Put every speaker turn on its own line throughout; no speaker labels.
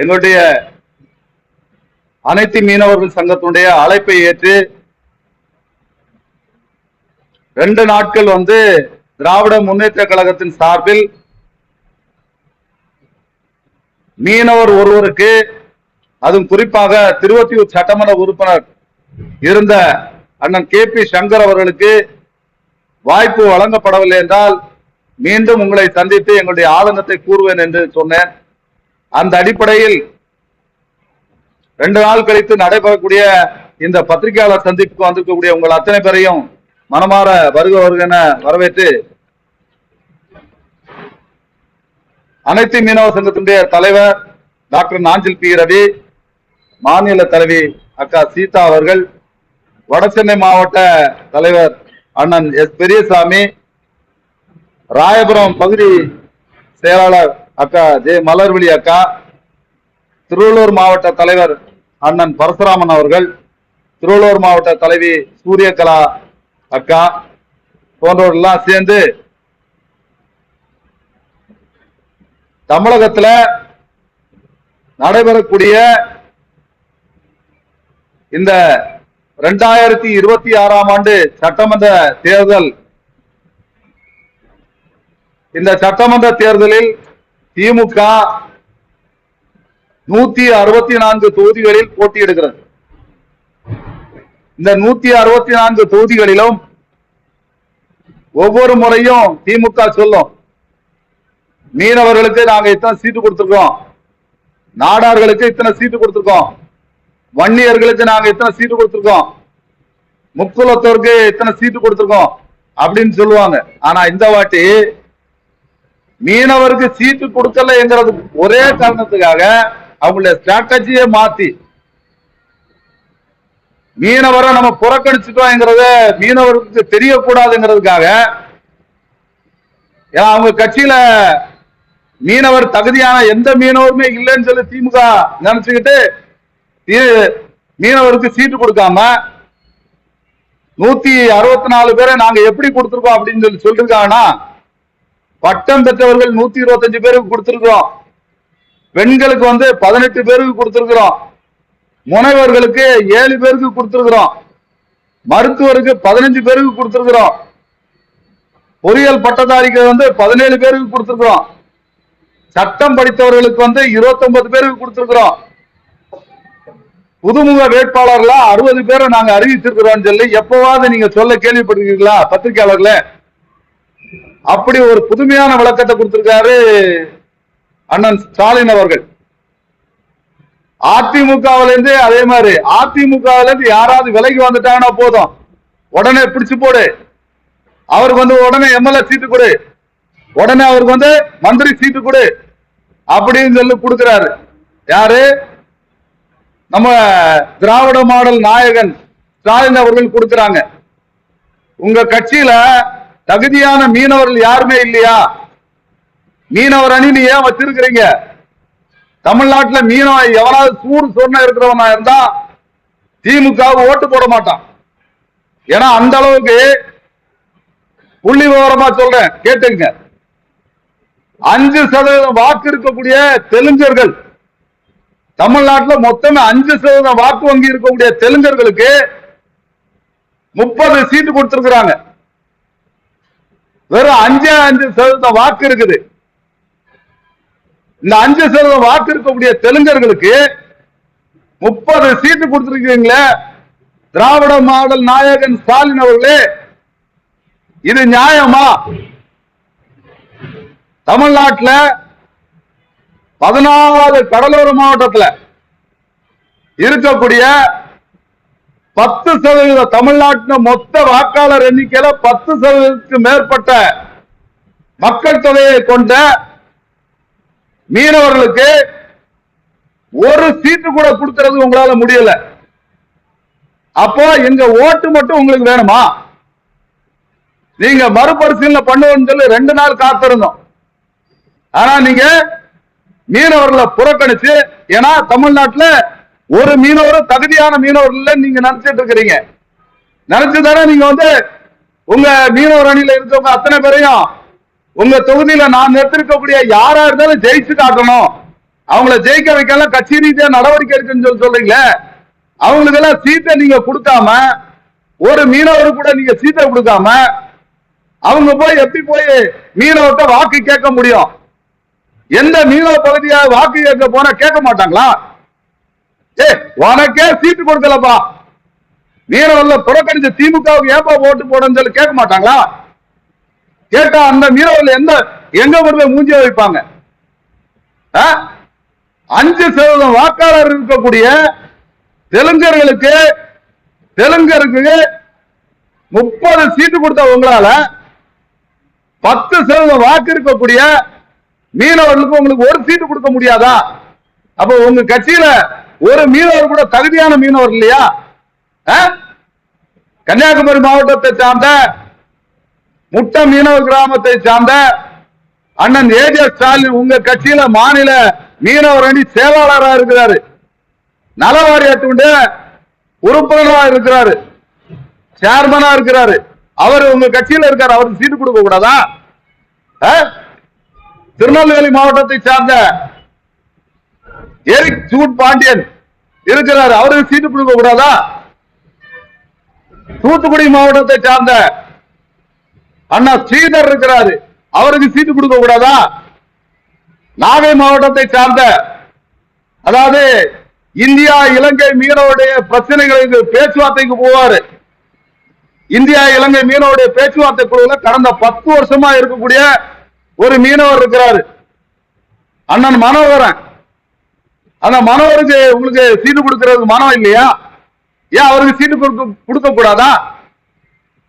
எங்களுடைய அனைத்து மீனவர்கள் சங்கத்தினுடைய அழைப்பை ஏற்று 2 நாட்கள் திராவிட முன்னேற்ற கழகத்தின் சார்பில் மீனவர் ஒருவருக்கு, அதுவும் குறிப்பாக திருவொற்றியூர் சட்டமன்ற உறுப்பினர் இருந்த அண்ணன் KP சங்கர் அவர்களுக்கு வாய்ப்பு வழங்கப்படவில்லை என்றால் மீண்டும் உங்களை சந்தித்து எங்களுடைய ஆதங்கத்தை கூறுவேன் என்று சொன்னேன். அந்த அடிப்படையில் 2 நாள் கழித்து நடைபெறக்கூடிய இந்த பத்திரிகையாளர் சந்திப்புக்கு வந்திருக்கக்கூடிய உங்கள் அத்தனை பேரையும் மனமாற வருக என வரவேற்று, அனைத்து மீனவ சங்கத்தினுடைய தலைவர் டாக்டர் நாஞ்சில் பி ரவி, மாநில தலைவி அக்கா சீதா அவர்கள், வடசென்னை மாவட்ட தலைவர் அண்ணன் எஸ் பெரியசாமி, ராயபுரம் பகுதி செயலாளர் அக்கா ஜே மலர்விழி அக்கா, திருவள்ளூர் மாவட்ட தலைவர் அண்ணன் பரசுராமன் அவர்கள், திருவள்ளூர் மாவட்ட தலைவி சூரியகலா அக்கா போன்றவர்கள்லாம் சேர்ந்து தமிழகத்துல நடைபெறக்கூடிய இந்த 2026ஆம் ஆண்டு சட்டமன்ற தேர்தல், இந்த சட்டமன்ற தேர்தலில் திமுக 164 தொகுதிகளில் போட்டியிடுகிறது. இந்த 164 தொகுதிகளிலும் ஒவ்வொரு முறையும் திமுக சொல்லும், மீனவர்களுக்கு நாங்க இத்தனை சீட்டு கொடுத்திருக்கோம், நாடார்களுக்கு இத்தனை சீட்டு கொடுத்திருக்கோம், வன்னியர்களுக்கு நாங்க இத்தனை சீட்டு கொடுத்திருக்கோம், முக்குலத்தோருக்கு இத்தனை சீட்டு கொடுத்திருக்கோம் அப்படின்னு சொல்லுவாங்க. ஆனா இந்த வாட்டி மீனவருக்கு சீட்டு கொடுக்கல என்கிறது ஒரே காரணத்துக்காக அவங்களுடைய ஸ்ட்ராட்டஜியை மாத்தி மீனவரை நம்ம புறக்கணிச்சுட்டோம்ங்கிறத மீனவருக்கு தெரியக்கூடாதுங்கிறதுக்காக, ஏன்னா அவங்க கட்சியில மீனவர் தகுதியான எந்த மீனவருமே இல்லைன்னு சொல்லி திமுக நினைச்சுக்கிட்டு மீனவருக்கு சீட்டு கொடுக்காம 164 பேரை நாங்க எப்படி கொடுத்திருக்கோம் அப்படின்னு சொல்லி சொல்லிருக்காங்கன்னா, பட்டம் பெற்றவர்கள் 125 பேருக்கு கொடுத்திருக்கிறோம், பெண்களுக்கு 18 பேருக்கு கொடுத்திருக்கிறோம், முனைவர்களுக்கு 7 பேருக்கு கொடுத்திருக்கிறோம், மருத்துவருக்கு 15 பேருக்கு கொடுத்திருக்கிறோம், பொறியியல் பட்டதாரிக்கு 17 பேருக்கு கொடுத்திருக்கிறோம், சட்டம் படித்தவர்களுக்கு 29 பேருக்கு கொடுத்திருக்கிறோம், புதுமுக வேட்பாளர்களா 60 பேரை நாங்க அறிவிச்சிருக்கிறோம் சொல்லி எப்பவாவது நீங்க சொல்ல கேள்விப்பட்டிருக்கீங்களா பத்திரிகையாளர்களே? அப்படி ஒரு புதுமையான விளக்கத்தை கொடுத்திருக்காரு அண்ணன் ஸ்டாலின் அவர்கள். அதிமுகவில இருந்து அதே மாதிரி, அதிமுகவில இருந்து யாராவது விலகி வந்துட்டாங்கன்னா போதும், உடனே பிடிச்சு போடு, அவருக்கு உடனே எம்எல்ஏ சீட்டு கொடு, உடனே அவருக்கு மந்திரி சீட்டு கொடு அப்படின்னு சொல்லி கொடுக்கிறாரு. யாரு? நம்ம திராவிட மாடல் நாயகன் ஸ்டாலின் அவர்கள் கொடுக்கிறாங்க. உங்க கட்சியில தகுதியான மீனவர்கள் யாருமே இல்லையா? மீனவர் அணி நீ ஏன் வச்சிருக்கிறீங்க? தமிழ்நாட்டில் மீனவ எவனாவது சூடு சொன்ன இருக்கிறவனா இருந்தா திமுக ஓட்டு போட மாட்டான். ஏன்னா அந்த அளவுக்கு புள்ளி விவரமா சொல்றேன், கேட்டுங்க. 5% வாக்கு இருக்கக்கூடிய தெலுங்கர்கள், தமிழ்நாட்டில் மொத்தமே 5% வாக்கு வங்கி இருக்கக்கூடிய தெலுங்கர்களுக்கு 30 சீட்டு கொடுத்திருக்கிறாங்க. வெறும் 5% வாக்கு இருக்குது. இந்த 5% வாக்கு இருக்கக்கூடிய தெலுங்கர்களுக்கு 30 சீட்டு கொடுத்திருக்கீங்களே, திராவிட மாடல் நாயகன் ஸ்டாலின் அவர்களே, இது நியாயமா? தமிழ்நாட்டில் 14வது கடலோர மாவட்டத்தில் இருக்கக்கூடிய 10% தமிழ்நாட்டின் மொத்த வாக்காளர் எண்ணிக்கையில 10%க்கு மேற்பட்ட மக்கள் தொகையை கொண்ட மீனவர்களுக்கு ஒரு சீட்டு கூட கொடுக்கிறது உங்களால முடியல. அப்போ எங்க ஓட்டு மட்டும் உங்களுக்கு வேணுமா? நீங்க மறுபரிசீலனை பண்ணுவோம்னு சொல்லி 2 நாள் காத்திருந்தோம். ஆனா நீங்க மீனவர்களை புறக்கணிச்சு, ஏன்னா தமிழ்நாட்டில் ஒரு மீனவர் தகுதியான மீனவர்கள் நீங்க நினைச்சிட்டு இருக்கிறீங்க. நினைச்சுதானே நீங்க உங்க மீனவர் அணியில இருக்கவங்க அத்தனை பேரையும் உங்க தொகுதியில நான் நிறுத்திருக்கக்கூடிய யாரா இருந்தாலும் ஜெயிச்சு காட்டணும் அவங்கள ஜெயிக்க வைக்கலாம் கட்சி ரீதியா நடவடிக்கை இருக்குன்னு சொல்றீங்களே, அவங்களுக்கு எல்லாம் சீட்டை நீங்க கொடுக்காம, ஒரு மீனவரு கூட நீங்க சீட்டை கொடுக்காம அவங்க போய் எப்படி போய் மீனவர்கிட்ட வாக்கு கேட்க முடியும்? எந்த மீனவ பகுதியா வாக்கு கேட்க போனா கேட்க மாட்டாங்களா? உனக்கே சீட்டு கொடுக்கலப்பா, மீனவர்ல புறக்கணிச்ச திமுகவுக்கு ஏப்பா ஓட்டு போடன்னு சொல்லி கேட்க மாட்டாங்களா? கேட்டா அந்த மீனவர்கள் எங்க கொண்டு போய் மூஞ்சிய வைப்பாங்க? 5% வாக்காளர் இருக்கக்கூடிய தெலுங்கருக்கு 30 சீட்டு கொடுத்த உங்களால 10% வாக்கு இருக்கக்கூடிய மீனவர்களுக்கு உங்களுக்கு ஒரு சீட்டு கொடுக்க முடியாதா? அப்ப உங்க கட்சியில ஒரு மீனவர் கூட தகுதியான மீனவர் இல்லையா? கன்னியாகுமரி மாவட்டத்தை சார்ந்த முட்ட மீனவ கிராமத்தை சார்ந்த அண்ணன் ஏஜே ஸ்டாலின் உங்க கட்சியில மாநில மீனவர் அணி செயலாளராக இருக்கிறாரு, நல வாரியத்துடைய உறுப்பினராக இருக்கிறாரு, சேர்மனா இருக்கிறாரு. அவர் உங்க கட்சியில இருக்காரு, அவருக்கு சீட்டு கொடுக்க கூடாதா? திருநெல்வேலி மாவட்டத்தை சார்ந்த எரிக் ஜூட் பாண்டியன் இருக்கிறார், அவருக்கு சீட்டு கொடுக்க கூடாதா? தூத்துக்குடி மாவட்டத்தை சார்ந்த அண்ணா ஸ்ரீதர் இருக்கிறாரு, அவருக்கு சீட்டு கொடுக்க கூடாதா? நாகை மாவட்டத்தை சார்ந்த, அதாவது இந்தியா இலங்கை மீனவருடைய பிரச்சனைகளுக்கு பேச்சுவார்த்தைக்கு போவாரு, இந்தியா இலங்கை மீனவருடைய பேச்சுவார்த்தை குழுல கடந்த 10 வருஷமா இருக்கக்கூடிய ஒரு மீனவர் இருக்கிறாரு, அண்ணன் மனோகரன். அந்த மனோகருக்கு உங்களுக்கு சீட்டு கொடுக்கிறது மனம் இல்லையா? ஏன் அவருக்கு சீட்டு கொடுக்க கூடாதா?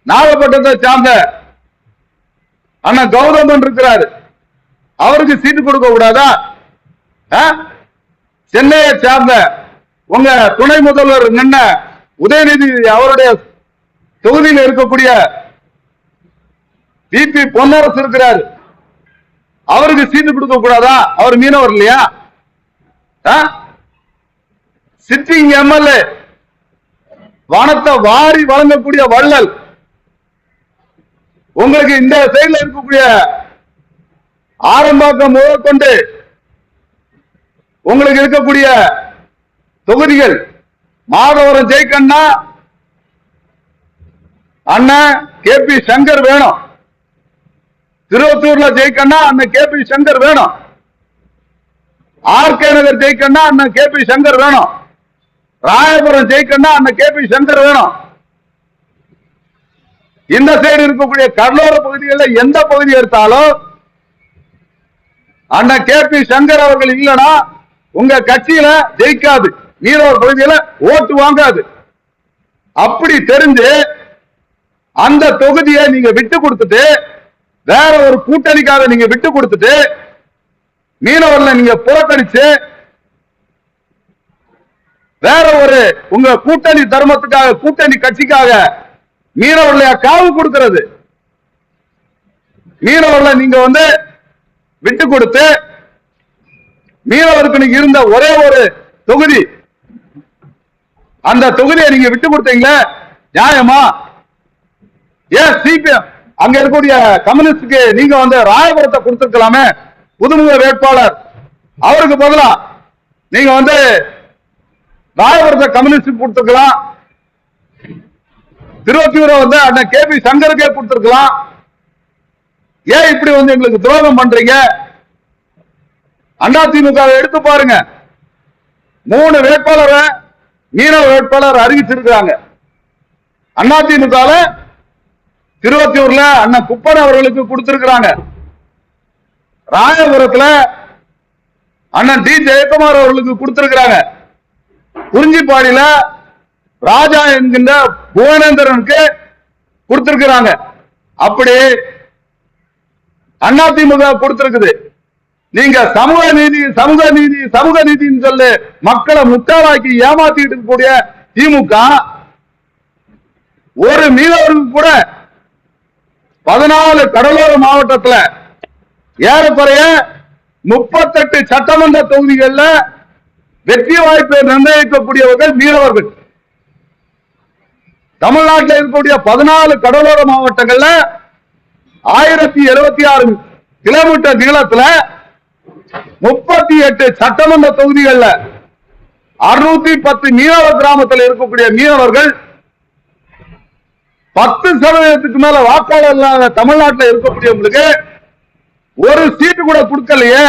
நாகப்பட்டினத்தை சார்ந்த அண்ணன் கௌதமன் இருக்கிறாரு, அவருக்கு சீட்டு கொடுக்க கூடாதா? சென்னையை சார்ந்த உங்க துணை முதல்வர் நின்ன உதயநிதி அவருடைய தொகுதியில் இருக்கக்கூடிய பிபி பொன்னரசு இருக்கிறார், அவருக்கு சீட்டு கொடுக்க கூடாதா? அவர் மீனவர் இல்லையா? சிட்டிங் எம்எல்ஏ வனத்தை வாரி வழங்கக்கூடிய வள்ளல், உங்களுக்கு இந்த சைட்ல இருக்கக்கூடிய ஆரம்பாக்கம் முதற்கொண்டு உங்களுக்கு இருக்கக்கூடிய தொகுதிகள் மாதவரம் ஜெயிக்கன்னா அண்ணன் கே பி சங்கர் வேணும், திருவத்தூர்ல ஜெயிக்கன்னா அண்ணன் கே பி சங்கர் வேணும், ஆர்கே நகர் ஜெயிக்கன்னா அண்ணன் கே பி சங்கர் வேணும், ராயபுரம் ஜெயிக்கன்னா அண்ணன் கே பி சங்கர் வேணும். இந்த சைடு இருக்கக்கூடிய கடலோர பகுதிகளில் எந்த பகுதி எடுத்தாலும் அண்ணன் கே பி சங்கர் அவர்கள் இல்லைன்னா உங்க கட்சியில ஜெயிக்காது, மீனவர் பகுதியில ஓட்டு வாங்காது. அப்படி தெரிஞ்சு அந்த தொகுதியை நீங்க விட்டு கொடுத்துட்டு வேற ஒரு கூட்டணிக்காக நீங்க விட்டு கொடுத்துட்டு மீனவர்ல நீங்க புறக்கணிச்சு வேற ஒரு உங்க கூட்டணி தர்மத்துக்காக கூட்டணி கட்சிக்காக மீனவர்ல காவு கொடுக்கிறது. மீனவர்ல நீங்க விட்டு கொடுத்து மீனவருக்கு நீங்க இருந்த ஒரே ஒரு தொகுதி, அந்த தொகுதியை நீங்க விட்டு கொடுத்தீங்களே நியாயமா? ஏன் சிபிஎம் அங்க இருக்கக்கூடிய கம்யூனிஸ்டுக்கு நீங்க ராயபுரத்தை கொடுத்திருக்கலாமே, புதுமுக வேட்பாளர் அவருக்கு பதிலா நீங்க ராயபுரத்தை கம்யூனிஸ்ட் கொடுத்திருக்கலாம், திருவத்தூரை அண்ணன் கே பி சங்கருக்கே கொடுத்திருக்கலாம். ஏன் இப்படி எங்களுக்கு துரோகம் பண்றீங்க? அதிமுக எடுத்து பாருங்க, 3 வேட்பாளரை மீனவ வேட்பாளர் அறிவிச்சிருக்காங்க. அதிமுக திருவத்தூர்ல அண்ணன் குப்பன் அவர்களுக்கு கொடுத்திருக்கிறாங்க, ராயபுரத்துல அண்ணன் டி ஜெயக்குமார் அவர்களுக்கு கொடுத்திருக்கிறாங்க, குறிஞ்சிப்பாடியில ராஜா என்கின்ற புவனேந்திரனுக்கு கொடுத்திருக்கிறாங்க. அப்படி அதிமுக கொடுத்திருக்குது. நீங்க சமூக நீதி சமூக நீதி சமூக நீதினு சொல்லி மக்களை முட்டாளாக்கி ஏமாத்திட்டு இருக்கக்கூடிய திமுக ஒரு மீனவருக்கு கூட 14 கடலோர மாவட்டத்தில் ஏறக்குறைய 38 சட்டமன்ற தொகுதிகளில் வெற்றி வாய்ப்பை நிர்ணயிக்கக்கூடியவர்கள் மீனவர்கள். தமிழ்நாட்டில் இருக்கக்கூடிய 14 கடலோர மாவட்டங்கள்ல 1076 கிலோமீட்டர் நீளத்துல 38 சட்டமன்ற தொகுதிகள்ல 610 மீனவ கிராமத்தில் இருக்கக்கூடிய மீனவர்கள் 10% மேல வாக்காளர் இல்லாத தமிழ்நாட்டில் இருக்கக்கூடியவங்களுக்கு ஒரு சீட்டு கூட கொடுக்கலையே.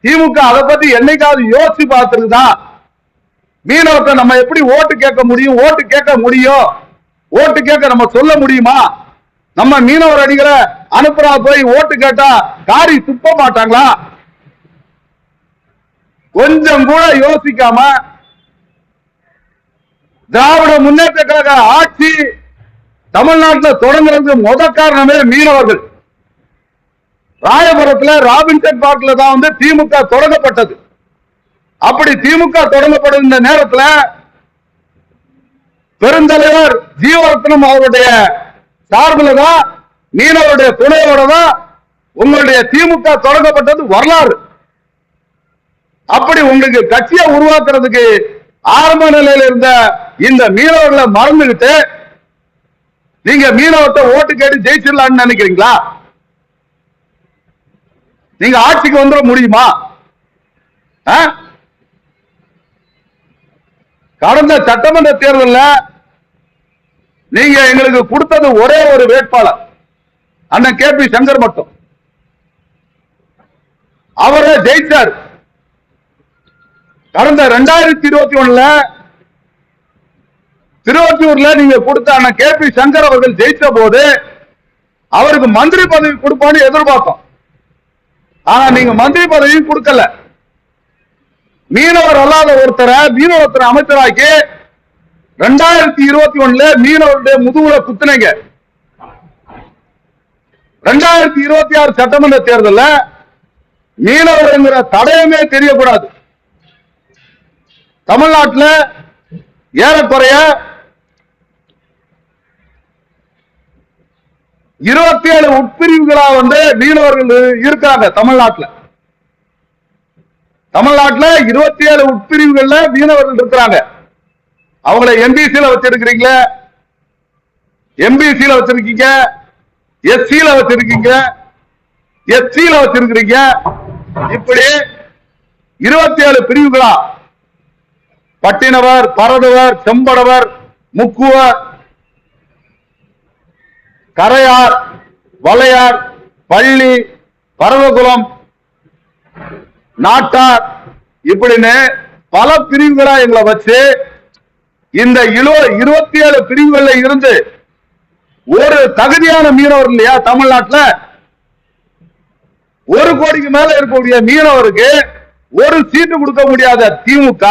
திமுக அதை பத்தி என்னைக்காவது யோசிச்சு பார்த்துருக்குதா? மீனவர்கிட்ட நம்ம எப்படி ஓட்டு கேட்க முடியும்? ஓட்டு கேட்க முடியும், ஓட்டு கேட்க நம்ம சொல்ல முடியுமா? நம்ம மீனவர் அடிகளை அனுப்புறா போய் ஓட்டு கேட்டா காரி துப்ப மாட்டாங்களா? கொஞ்சம் கூட யோசிக்காம திராவிட முன்னேற்ற கழக ஆட்சி தமிழ்நாட்டில் தொடங்குறது முத காரணமே மீனவர்கள். ராயபுரத்தில் ராபின்சன் பார்க்ல தான் வந்து திமுக தொடங்கப்பட்டது. அப்படி திமுக தொடங்கப்படும் இந்த நேரத்தில் பெருந்தலைவர் ஜீவரத்னம் அவருடைய சார்பில் தான், மீனவருடைய துணையோட தான் உங்களுடைய திமுக தொடங்கப்பட்டது வரலாறு. அப்படி உங்களுக்கு கட்சியை உருவாக்குறதுக்கு ஆரம்ப நிலையில் இருந்த இந்த மீனவர்களை மறந்துகிட்டு நீங்க மீனவர்கிட்ட ஓட்டு கேட்டு ஜெயிச்சிடலாம்னு நினைக்கிறீங்களா? நீங்க ஆட்சிக்கு வந்துட முடியுமா? கடந்த சட்டமன்ற தேர்தலில் நீங்க எங்களுக்கு கொடுத்தது ஒரே ஒரு வேட்பாளர், அண்ணன் கே பி சங்கர் மட்டும். அவரே ஜெயிச்சார். கடந்த 2021 திருவொற்றியூர்ல நீங்க கொடுத்த அண்ணன் கே பி சங்கர் அவர்கள் ஜெயிச்ச போது அவருக்கு மந்திரி பதவி கொடுப்பான்னு எதிர்பார்த்தோம். ஆனா நீங்க மந்திரி பதவியும் கொடுக்கல. மீனவர் அல்லாத ஒருத்தரை மீனவத்துறை அமைச்சராக்கி 2021 மீனவருடைய முதுகுல குத்துனீங்க. 2026 சட்டமன்ற தேர்தலில் மீனவர் என்கிற தடயமே தெரியக்கூடாது. தமிழ்நாட்டில் ஏறக்குறைய 27 உட்பிரிவுகளா வந்து மீனவர்கள் இருக்காங்க. தமிழ்நாட்டில் 27 உட்பிரிவுகள்ல மீனவர்கள் இருக்கிறாங்க. அவங்களை எம்பிசில வச்சிருக்கிறீங்க, எம்பிசில வச்சிருக்கீங்க, எஸ்சில வச்சிருக்கீங்க, எஸ்சில வச்சிருக்கிறீங்க. இப்படி 27 பிரிவுகளா பட்டினவர், பரதவர், செம்படவர், முக்குவர், கரையார், வளையார், பள்ளி, பரவகுலம், நாட்டார், இப்படின்னு பல பிரிவுகளா எங்களை வச்சு இந்த 27 பிரிவுகள்ல இருந்து ஒரு தகுதியான மீனவர் இல்லையா தமிழ்நாட்டில்? 1 கோடிக்கு மேல இருக்கக்கூடிய மீனவருக்கு ஒரு சீட்டு கொடுக்க முடியாத திமுக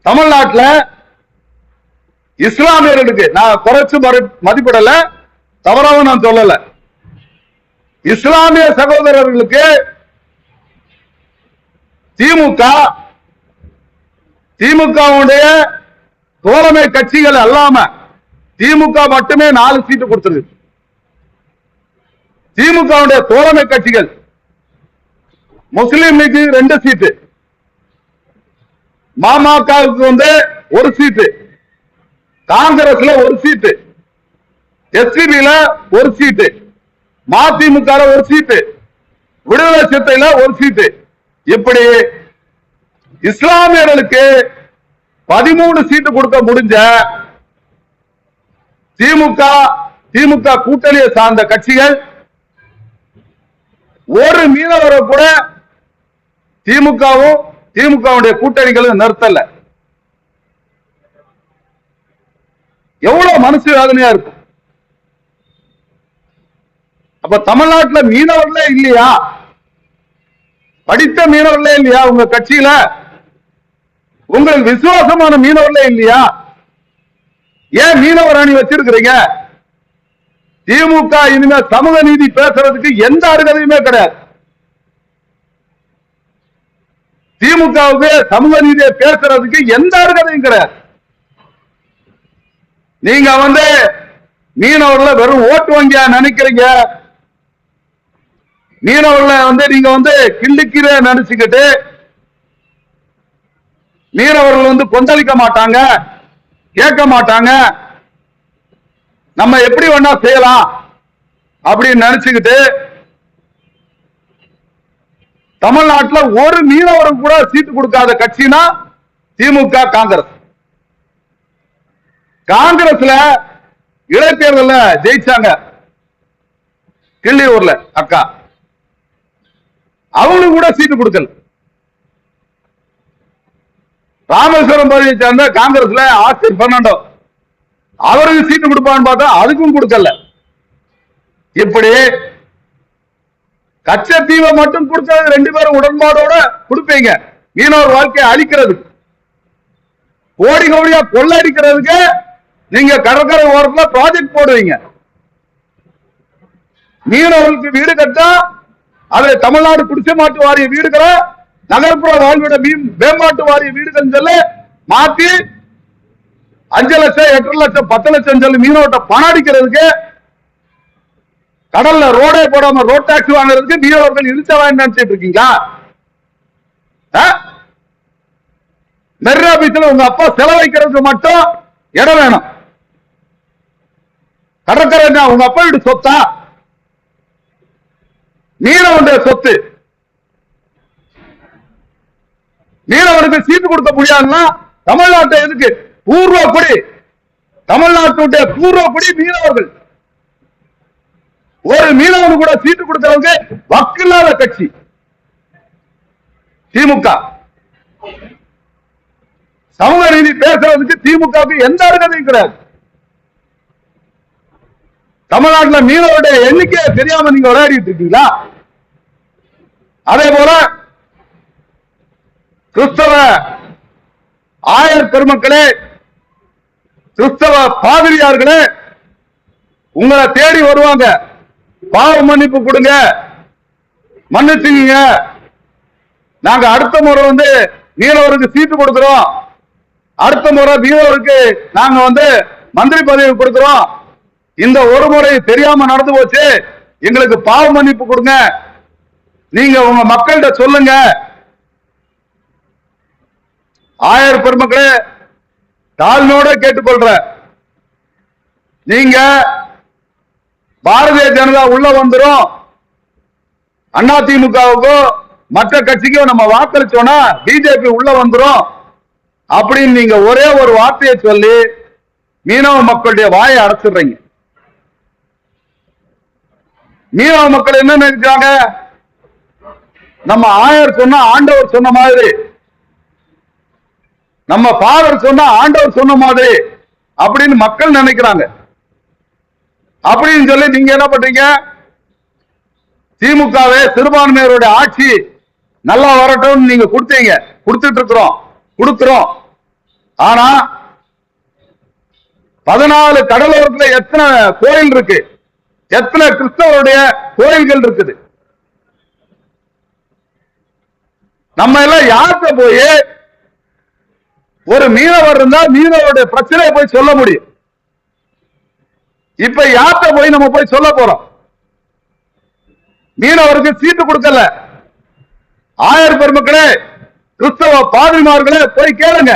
தமிழ்நாட்டில் இஸ்லாமியர்களுக்கு, நான் குறைச்சு மதிப்பிடல, தவறாக நான் சொல்லல, இஸ்லாமிய சகோதரர்களுக்கு திமுகவுடைய தோழமை கட்சிகள் அல்லாம திமுக மட்டுமே 4 சீட்டு கொடுத்திருக்கு. திமுகவுடைய தோழமை கட்சிகள் முஸ்லீம் லீக் 2 சீட்டு, மாமகவுக்கு வந்து 1 சீட்டு, காங்கிரஸ்ல 1 சீட்டு, எஸ்பிபில 1 சீட்டு, மதிமுக 1 சீட்டு, விடுதலை சிறுத்தையில 1 சீட்டு. இப்படி இஸ்லாமியர்களுக்கு 13 சீட்டு கொடுக்க முடிஞ்ச திமுக கூட்டணியை சார்ந்த கட்சிகள் ஒரு மீனவரை கூட திமுகவும் திமுகவுடைய கூட்டணிகளும் நிறுத்தல. எவ்வளவு மனசு வேதனையா இருக்கும். அப்ப தமிழ்நாட்டில் மீனவர்களே இல்லையா? படித்த மீனவர்களே இல்லையா உங்க கட்சியில? உங்களுக்கு விசுவாசமான மீனவர்களே இல்லையா? ஏன் மீனவர் அணி வச்சிருக்கிறீங்க? திமுக இனிமே சமூக நீதி பேசுறதுக்கு எந்த அருகதையுமே கிடையாது. திமுகவுக்கு சமூக நீதியை பேசுறதுக்கு எந்த அருகதையும் கிடையாது. நீங்க வந்து மீனவர்களை வெறும் ஓட்டு வங்கியா நினைக்கிறீங்க. மீனவர்களை வந்து நீங்க வந்து கிள்ளிக்கிற நினைச்சுக்கிட்டு மீனவர்கள் வந்து கொந்தளிக்க மாட்டாங்க, கேட்க மாட்டாங்க, நம்ம எப்படி வேணா செய்யலாம் அப்படின்னு நினைச்சுக்கிட்டு தமிழ்நாட்டில் ஒரு மீனவருக்கு கூட சீட்டு கொடுக்காத கட்சினா திமுக, காங்கிரஸ். காங்கிரஸ்ல இடைத்தேர்தல் ஜெயிச்சாங்க கிள்ளியூர்ல அக்கா, அவங்களுக்கு கூட சீட்டு கொடுக்கல. ராமேஸ்வரம் பகுதியை சேர்ந்த காங்கிரஸ்ல ஆசிர் பெர்னாண்டோ, அவருக்கு சீட்டு கொடுப்பான்னு பார்த்தா அதுக்கும் கொடுக்கல. இப்படி கச்சத்தீவை மட்டும் கொடுத்தது 2 பேரும் உடன்பாடோட கொடுப்பீங்க. மீனவர் வாழ்க்கையை அழிக்கிறது, கோடி கோடியா கொள்ளடிக்கிறதுக்கு நீங்க கடற்கரை ஓரத்தில் ப்ராஜெக்ட் போடுவீங்க. மீனவர்களுக்கு வீடு கட்டா அதுல தமிழ்நாடு குடிசை மாட்டு வாரிய வீடுகளை, நகர்ப்புற வாழ்விட மேம்பாட்டு வாரிய வீடுகள் சொல்லி மாத்தி 5 லட்சம் 8 லட்சம் 10 லட்சம் சொல்லி மீனவர்கிட்ட பணம் அடிக்கிறதுக்கு, கடல்ல ரோடே போடாம ரோட் டாக்ஸ் வாங்குறதுக்கு மீனவர்கள் இழுச்ச வாங்கி நினைச்சிட்டு இருக்கீங்களா? மெரினா பீச்சில் உங்க அப்பா செலவைக்கிறதுக்கு மட்டும் இடம் வேணும். கடற்கரை உங்க அப்பா வீடு சொத்தா? மீனவனுடைய சொத்து. மீனவனுக்கு சீட்டு கொடுக்க முடியாதுன்னா தமிழ்நாட்டை எதுக்கு? பூர்வ குடி, தமிழ்நாட்டுடைய பூர்வ குடி மீனவர்கள். ஒரு மீனவனு கூட சீட்டு கொடுக்கிறவங்க வக்கில்லாத கட்சி திமுக. சமூக நீதி பேசுறதுக்கு திமுகவுக்கு எந்த அருகதையும் கிடையாது. தமிழ்நாட்டில் மீனவருடைய எண்ணிக்கையை தெரியாம நீங்க விளையாடிட்டு இருக்கீங்களா? அதே போல கிறிஸ்தவ ஆயர் பெருமக்களே, கிறிஸ்தவ பாதிரியார்களே, உங்களை தேடி வருவாங்க. பாவ மன்னிப்பு கொடுங்க, மன்னிச்சுங்க, நாங்க அடுத்த முறை மீனவருக்கு சீட்டு கொடுக்கிறோம், அடுத்த முறை மீனவருக்கு நாங்க மந்திரி பதவி கொடுக்கிறோம், இந்த ஒரு முறை தெரியாம நடந்து போச்சு, எங்களுக்கு பாவ மன்னிப்பு கொடுங்க, நீங்க உங்க மக்கள்கிட்ட சொல்லுங்க. ஆயர் பெருமக்களே, தாழ்மையோட கேட்டுக்கொள்ற, நீங்க பாரதிய ஜனதா உள்ள வந்துரும், அதிமுகவுக்கோ மற்ற கட்சிக்கோ நம்ம வாக்களிச்சோம்னா பிஜேபி உள்ள வந்துரும் அப்படின்னு நீங்க ஒரே ஒரு வார்த்தையை சொல்லி மீனவ மக்களுடைய வாயை அடைச்சிடுறீங்க. மீனவ மக்கள் என்ன நினைக்கிறாங்க? நம்ம ஆயர் சொன்னா ஆண்டவர் சொன்ன மாதிரி, நம்ம ஃபாதர் சொன்னா ஆண்டவர் சொன்ன மாதிரி அப்படின்னு மக்கள் நினைக்கிறாங்க. அப்படின்னு சொல்லி நீங்க என்ன பண்றீங்க? திமுகவே சிறுபான்மையருடைய ஆட்சி நல்லா வரட்டும் நீங்க கொடுத்தீங்க, கொடுத்துட்டு இருக்கிறோம். ஆனா 14 கடலோரத்தில் எத்தனை கோயில் இருக்கு, எத்தனை கிறிஸ்தவருடைய கோயில்கள் இருக்குது? நம்ம எல்லாம் யார்கிட்ட போய் ஒரு மீனவர் இருந்தா மீனவருடைய பிரச்சனையை போய் சொல்ல முடியும்? இப்ப யார்கிட்ட போய் நம்ம போய் சொல்ல போறோம்? மீனவருக்கு சீட்டு கொடுக்கல. ஆயர் பெருமக்களே, கிறிஸ்தவ பாதிரிமார்களே, போய் கேளுங்க.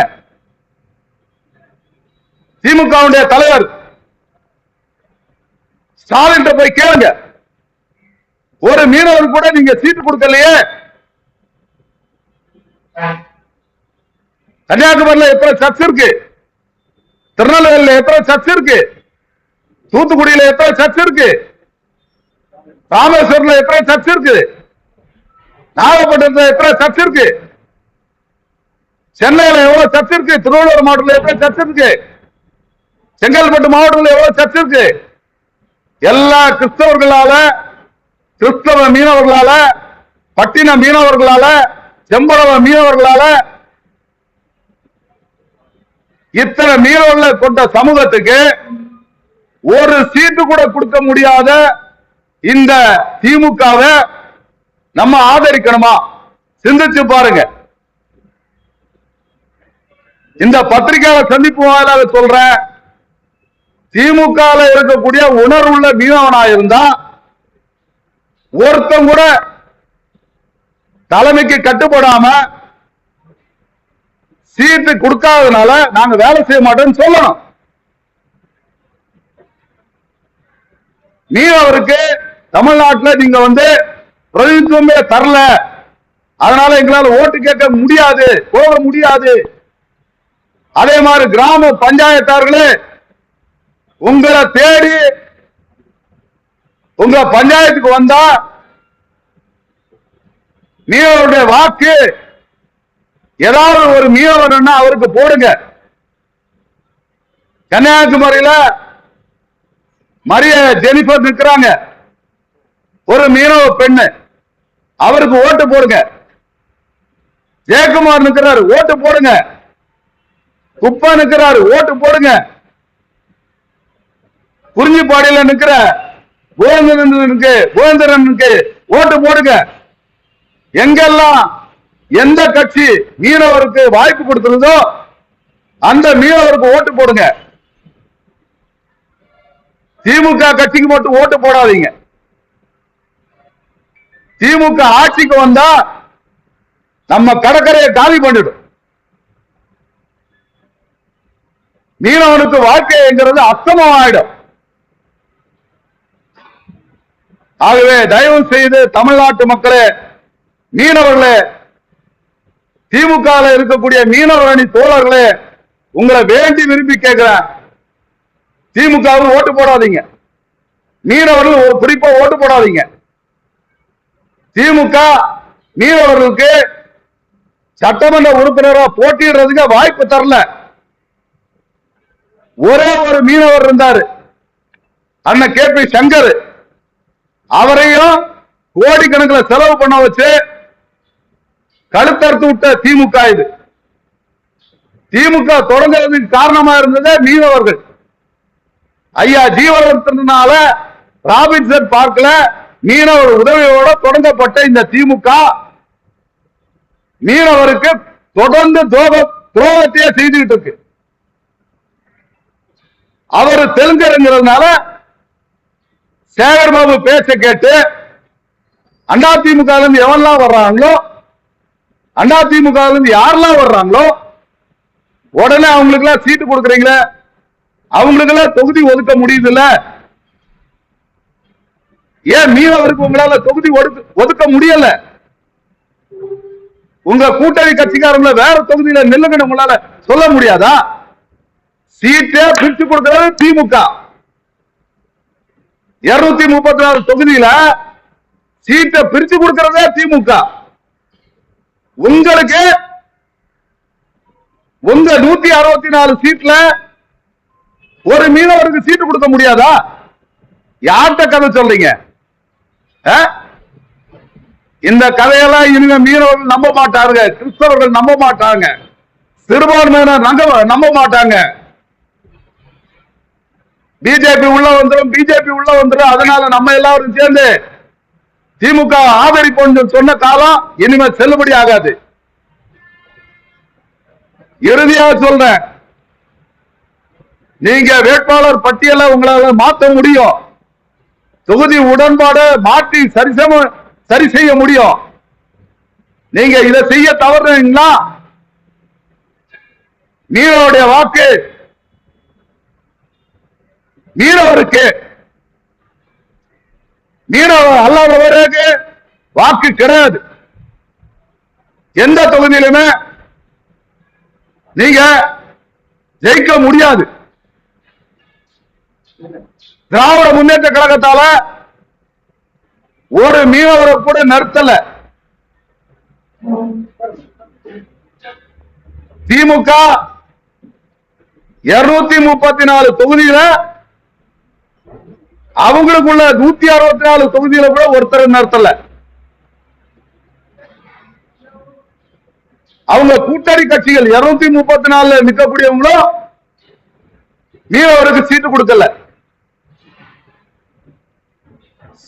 திமுகவுடைய தலைவர் ஸ்டாலின் போய் கேளுங்க. ஒரு மீனவர் கூட நீங்க சீட்டு கொடுக்கலையே. கன்னியாகுமரியில் எத்தனை சர்ச் இருக்கு, திருநெல்வேலியில் எத்தனை சர்ச் இருக்கு, தூத்துக்குடியில் எத்தனை சர்ச் இருக்கு, ராமேஸ்வரத்தில் எத்தனை சர்ச் இருக்கு, நாகப்பட்டினத்தில் எத்தனை சர்ச் இருக்கு, சென்னையில் எவ்வளவு சர்ச் இருக்கு, திருவள்ளூர் மாவட்டத்தில் எத்தனை சர்ச் இருக்கு, செங்கல்பட்டு மாவட்டத்தில் எவ்வளவு சர்ச் இருக்கு? எல்லா கிறிஸ்தவர்களால, கிறிஸ்தவ மீனவர்களால, பட்டின மீனவர்களால, செம்பரவ மீனவர்களால, இத்தனை மீனவர்களை கொண்ட சமூகத்துக்கு ஒரு சீட்டு கூட கொடுக்க முடியாத இந்த திமுகவை நம்ம ஆதரிக்கணுமா? சிந்திச்சு பாருங்க. இந்த பத்திரிகையாளர் சந்திப்பு வாயிலாக சொல்றேன், திமுக இருக்கக்கூடிய உணர்வுள்ள மீனவனா இருந்தா ஒருத்தம் கூட தலைமைக்கு கட்டுப்படாம சீட்டு கொடுக்காதனால நாங்க வேலை செய்ய மாட்டோம்னு சொல்லணும். மீனவருக்கு தமிழ்நாட்டில் நீங்க பிரதிநிதித்துவமே தரல, அதனால எங்களால ஓட்டு கேட்க முடியாது, போக முடியாது. அதே மாதிரி கிராம பஞ்சாயத்தார்களே, உங்களை தேடி உங்க பஞ்சாயத்துக்கு வந்தா மீனவருடைய வாக்கு ஏதாவது ஒரு மீனவர் அவருக்கு போடுங்க. கன்னியாகுமரியில மரிய ஜெனிபர் நிற்கிறாங்க, ஒரு மீனவ பெண்ணு, அவருக்கு ஓட்டு போடுங்க. ஜெயக்குமார் நிற்கிறாரு, ஓட்டு போடுங்க. குப்பா நிற்கிறாரு, ஓட்டு போடுங்க. குறிஞ்சிப்பாடியில நிற்கிற கோவிந்தரனுக்கு ஓட்டு போடுங்க. எங்கெல்லாம் எந்த கட்சி மீனவருக்கு வாய்ப்பு கொடுத்திருந்தோ அந்த மீனவருக்கு ஓட்டு போடுங்க. திமுக கட்சிக்கு மட்டும் ஓட்டு போடாதீங்க. திமுக ஆட்சிக்கு வந்தா நம்ம கடற்கரையை காலி பண்ணிடும். மீனவனுக்கு வாழ்க்கைங்கிறது அர்த்தமும் ஆயிடும். ஆகவே தயவு செய்து தமிழ்நாட்டு மக்களே, மீனவர்களே, திமுக இருக்கக்கூடிய மீனவர் அணி தோழர்களே, உங்களை வேண்டி விரும்பி கேட்கிறேன், திமுகவுக்கு ஓட்டு போடாதீங்க. மீனவர்கள் ஒரு குறிப்பா ஓட்டு போடாதீங்க. திமுக மீனவர்களுக்கு சட்டமன்ற உறுப்பினராக போட்டியிடுறதுக்கு வாய்ப்பு தரல. ஒரே ஒரு மீனவர் இருந்தாரு, அண்ணன் கே.பி. சங்கர். அவரையும் கோடிக்கணக்கில் செலவு பண்ண வச்சு கழுத்தறுத்து விட்ட திமுக. இது திமுக தொடங்குறதுக்கு காரணமா இருந்தது மீனவர்கள். ஐயா ஜீவனத்தினால ராபின்சன் பார்க்கல மீனவர் உதவியோட தொடங்கப்பட்ட இந்த திமுக மீனவருக்கு தொடர்ந்து துரோகத்தையே செய்துகிட்டு இருக்கு. அவர் தெலுங்கருங்கிறதுனால சேகர்பாபு பேச்ச கேட்டு அதிமுக எவன்லாம் வர்றாங்களோ, அதிமுக யாரெல்லாம் வர்றாங்களோ உடனே அவங்களுக்கு எல்லாம் சீட்டு கொடுக்குறீங்களே, அவங்களுக்கு எல்லாம் தொகுதி ஒதுக்க முடியுது இல்ல? ஏன் மீனவருக்கு உங்களால தொகுதி ஒதுக்க முடியல? உங்க கூட்டணி கட்சிக்காரங்கள வேற தொகுதியில நில்லுங்கன்னு உங்களால சொல்ல முடியாதா? சீட்டே பிரிச்சு கொடுக்கிறது திமுக. 234 தொகுதியில சீட்டை பிரிச்சு கொடுக்கிறதே திமுக. உங்களுக்கு உங்க 164 சீட்ல ஒரு மீனவருக்கு சீட்டு கொடுக்க முடியாதா? யார்கிட்ட கதை சொல்றீங்க? இந்த கதையெல்லாம் இனிமே மீனவர்கள் நம்ப மாட்டாங்க, கிறிஸ்தவர்கள் நம்ப மாட்டாங்க, சிறுபான்மையினர் நம்ப மாட்டாங்க. பிஜேபி உள்ள வந்துடும். அதனால நம்ம எல்லாரும் சேர்ந்து திமுக ஆதரிப்போம் சொன்ன காலம் இனிமே செல்லுபடி ஆகாது. இறுதியாக சொல்றேன், நீங்க வேட்பாளர் பட்டியலை உங்களால மாற்ற முடியும், தொகுதி உடன்பாடு மாற்றி சரி செய்ய முடியும். நீங்க இதை செய்ய தவறுனீங்கன்னா மீனவருடைய வாக்கு மீனவருக்கு, மீனவர் அல்லாதவருக்கு வாக்கு கிடையாது. எந்த தொகுதியிலுமே நீங்க ஜெயிக்க முடியாது. திராவிட முன்னேற்ற கழகத்தால ஒரு மீனவரை கூட நிறுத்தல. திமுக 234 தொகுதியில அவங்களுக்குள்ள 164 தொகுதியில கூட ஒருத்தர் நிறுத்தல. அவங்க கூட்டணி கட்சிகள் 234 நிற்கக்கூடியவங்களும் மீனவருக்கு சீட்டு கொடுக்கல.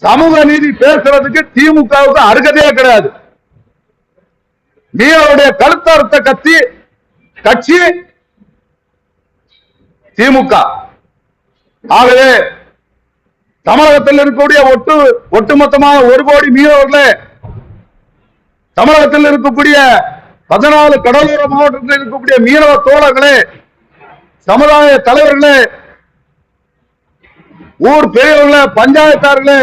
சமூக நீதி பேசுறதுக்கு திமுகவுக்கு அருகதையே கிடையாது. மீனவருடைய கழுத்தறுத்த கட்சி திமுக. ஆகவே தமிழகத்தில் இருக்கக்கூடிய ஒட்டுமொத்தமாக 1 கோடி மீனவர்களே, தமிழகத்தில் இருக்கக்கூடிய 14 கடலோர மாவட்டத்தில் இருக்கக்கூடிய மீனவ தோழர்களே, சமுதாய தலைவர்களே, ஊர் பெரியவர்களே, பஞ்சாயத்தார்களே,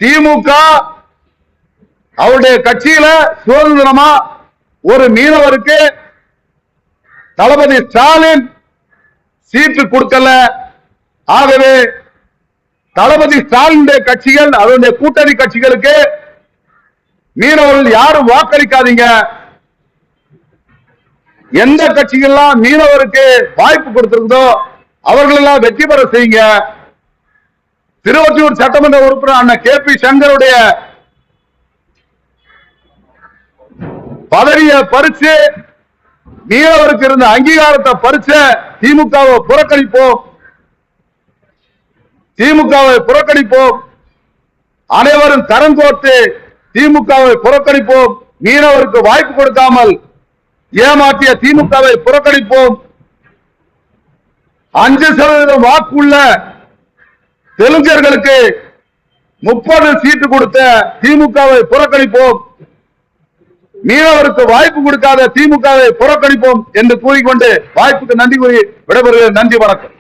திமுக அவருடைய கட்சியில சுதந்திரமா ஒரு மீனவருக்கு தளபதி ஸ்டாலின் சீட்டு கொடுக்கல. ஆகவே தளபதி ஸ்டாலின் கட்சிகள் அதனுடைய கூட்டணி கட்சிகளுக்கு மீனவர்கள் யாரும் வாக்களிக்காதீங்க. எந்த கட்சிகள்லாம் மீனவருக்கு வாய்ப்பு கொடுத்திருந்தோ அவர்கள் எல்லாம் வெற்றி பெற செய்யுங்க. திருவொற்றியூர் சட்டமன்ற உறுப்பினர் அண்ணன் KP சங்கருடைய பதவியை பறிச்சு மீனவருக்கு இருந்த அங்கீகாரத்தை பறிச்ச திமுகவை புறக்கணிப்போம். திமுகவை புறக்கணிப்போம். அனைவரும் கரம் கோர்த்து திமுகவை புறக்கணிப்போம். மீனவருக்கு வாய்ப்பு கொடுக்காமல் ஏமாற்றிய திமுகவை புறக்கணிப்போம். 5% வாக்குள்ள தெலுங்கர்களுக்கு 30 சீட்டு கொடுத்த திமுகவை புறக்கணிப்போம். மீனவருக்கு வாய்ப்பு கொடுக்காத திமுகவை புறக்கணிப்போம் என்று கூறிக்கொண்டு வாய்ப்புக்கு நன்றி கூறி விடைபெறுகிறேன். நன்றி, வணக்கம்.